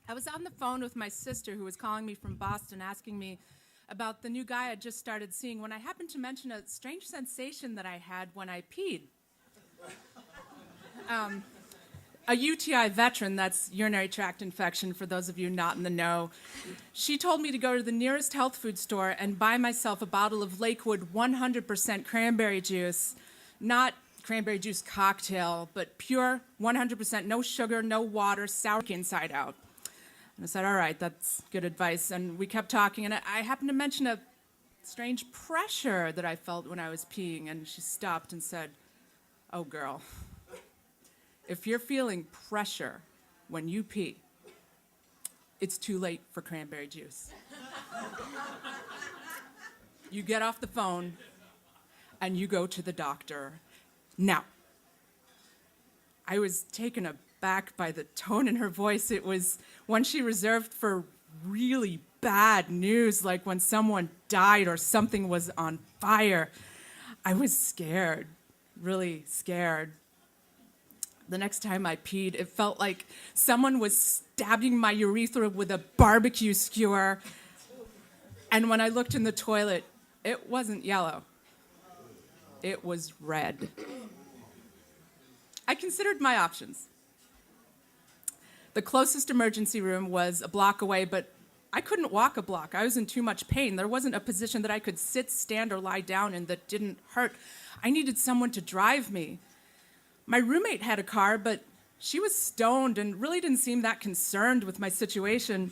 I was on the phone with my sister who was calling me from Boston asking me about the new guy I just started seeing when I happened to mention a strange sensation that I had when I peed. A UTI veteran, that's urinary tract infection for those of you not in the know, she told me to go to the nearest health food store and buy myself a bottle of Lakewood 100% cranberry juice, not cranberry juice cocktail, but pure 100%, no sugar, no water, sour inside out. And I said, all right, that's good advice. And we kept talking, and I happened to mention a strange pressure that I felt when I was peeing, and she stopped and said, oh, girl, if you're feeling pressure when you pee, it's too late for cranberry juice. You get off the phone, and you go to the doctor now. I was taken aback by the tone in her voice. It was one she reserved for really bad news, like when someone died or something was on fire. I was scared, really scared. The next time I peed, it felt like someone was stabbing my urethra with a barbecue skewer. And when I looked in the toilet, it wasn't yellow. It was red. I considered my options. The closest emergency room was a block away, but I couldn't walk a block. I was in too much pain. There wasn't a position that I could sit, stand, or lie down in that didn't hurt. I needed someone to drive me. My roommate had a car, but she was stoned and really didn't seem that concerned with my situation.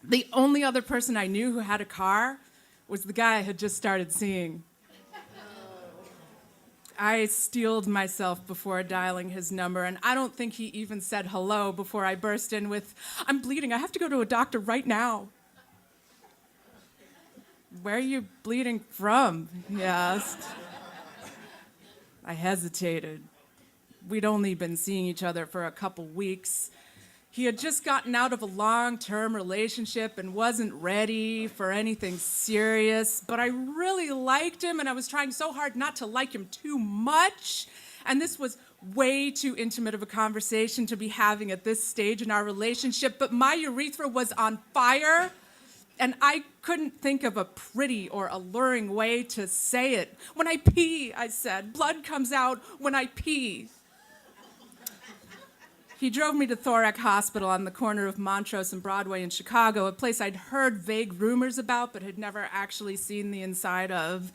The only other person I knew who had a car was the guy I had just started seeing. I steeled myself before dialing his number, and I don't think he even said hello before I burst in with, I'm bleeding, I have to go to a doctor right now. Where are you bleeding from? He asked. I hesitated. We'd only been seeing each other for a couple weeks. He had just gotten out of a long-term relationship and wasn't ready for anything serious, but I really liked him, and I was trying so hard not to like him too much. And this was way too intimate of a conversation to be having at this stage in our relationship, but my urethra was on fire, and I couldn't think of a pretty or alluring way to say it. When I pee, I said, blood comes out when I pee. He drove me to Thorac Hospital on the corner of Montrose and Broadway in Chicago, a place I'd heard vague rumors about but had never actually seen the inside of.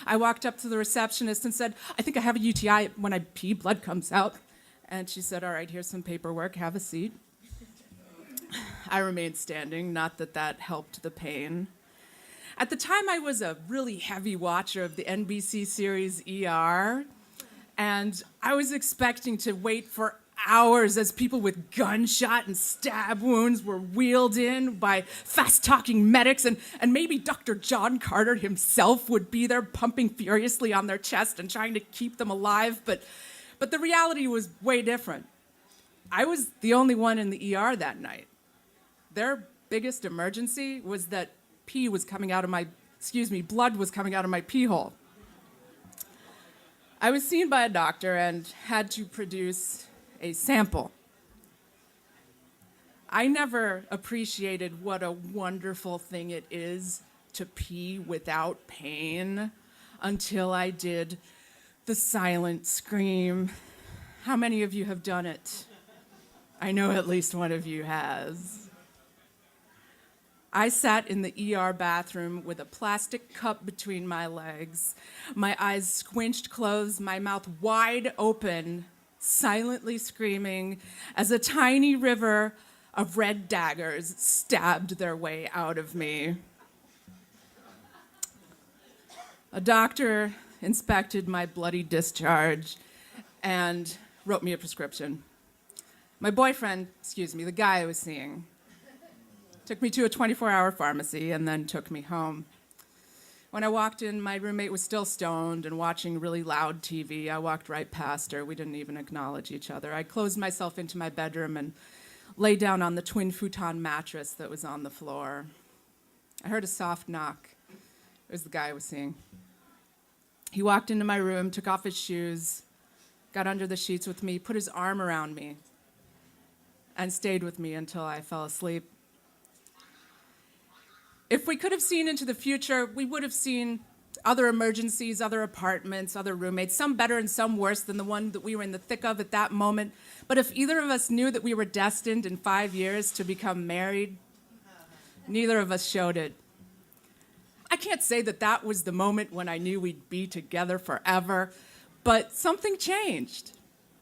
I walked up to the receptionist and said, I think I have a UTI. When I pee, blood comes out. And she said, all right, here's some paperwork. Have a seat. I remained standing, not that that helped the pain. At the time, I was a really heavy watcher of the NBC series ER, and I was expecting to wait for hours as people with gunshot and stab wounds were wheeled in by fast-talking medics, and maybe Dr. John Carter himself would be there pumping furiously on their chest and trying to keep them alive, but the reality was way different. I was the only one in the ER that night. Their biggest emergency was that blood was coming out of my pee hole. I was seen by a doctor and had to produce a sample. I never appreciated what a wonderful thing it is to pee without pain until I did the silent scream. How many of you have done it? I know at least one of you has. I sat in the ER bathroom with a plastic cup between my legs, my eyes squinched closed, my mouth wide open, silently screaming as a tiny river of red daggers stabbed their way out of me. A doctor inspected my bloody discharge and wrote me a prescription. My boyfriend, the guy I was seeing, took me to a 24-hour pharmacy and then took me home. When I walked in, my roommate was still stoned and watching really loud TV. I walked right past her. We didn't even acknowledge each other. I closed myself into my bedroom and lay down on the twin futon mattress that was on the floor. I heard a soft knock. It was the guy I was seeing. He walked into my room, took off his shoes, got under the sheets with me, put his arm around me. and stayed with me until I fell asleep. If we could have seen into the future, we would have seen other emergencies, other apartments, other roommates, some better and some worse than the one that we were in the thick of at that moment. But if either of us knew that we were destined in 5 years to become married, neither of us showed it. I can't say that that was the moment when I knew we'd be together forever, but something changed.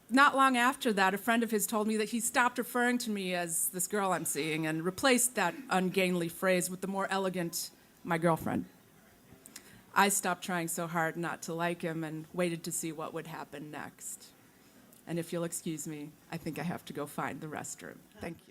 Not long after that, a friend of his told me that he stopped referring to me as this girl I'm seeing and replaced that ungainly phrase with the more elegant, my girlfriend. I stopped trying so hard not to like him and waited to see what would happen next. And if you'll excuse me, I think I have to go find the restroom. Thank you.